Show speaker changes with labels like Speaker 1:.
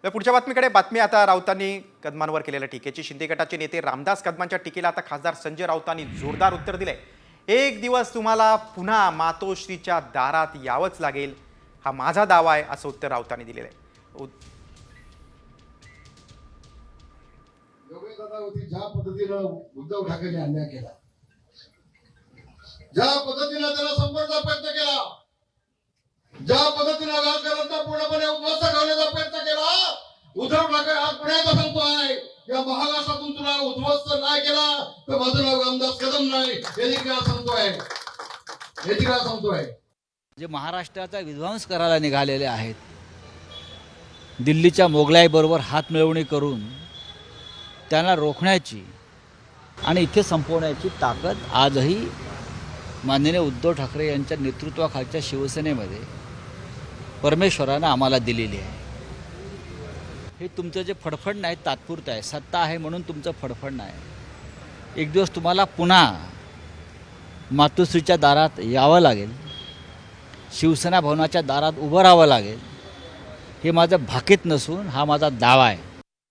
Speaker 1: तर पुढच्या बातमी आता राऊतांनी कदमांवर केलेल्या टीकेची। शिंदे गटाचे नेते रामदास कदमांच्या टीकेला आता खासदार संजय राऊतांनी जोरदार उत्तर दिले। एक दिवस तुम्हाला पुन्हा मातोश्रीच्या दारात यावंच लागेल, हा माझा दावा आहे, असं उत्तर राऊतांनी दिलेलं आहे।
Speaker 2: ज्या पद्धतीनं उद्धव ठाकरेंनी अन्याय केला, ज्या पद्धतीनं त्याला संपर्काचा प्रयत्न केला, ज्या पद्धतीनं राजकारणाचा पूर्णपणे उद्ध्वस्त करण्याचा प्रयत्न केला, उद्धव ठाकरे आज पुण्याचा सांगतोय या महाराष्ट्रातून तुला उद्ध्वस्त नाही केला तर माझं नाव रामदास कदम नाही, हे सांगतोय।
Speaker 3: जे महाराष्ट्राचा विध्वंस करायला निघालेले आहेत, दिल्लीच्या मोगलाईबरोबर हात मिळवणी करून त्यांना रोखण्याची आणि इथे संपवण्याची ताकद आजही माननीय उद्धव ठाकरे यांच्या नेतृत्वाखालच्या शिवसेनेमध्ये परमेश्वरानं आम्हाला दिलेली आहे। हे तुमचं जे फडफडणं आहे तात्पुरतं आहे, सत्ता आहे म्हणून तुमचं फडफडणं आहे। एक दिवस तुम्हाला पुन्हा मातोश्रीच्या दारात यावं लागेल, शिवसेना भवनाच्या दारात उभं राहावं लागेल। हे माझं भाकीत नसून हा माझा दावा आहे।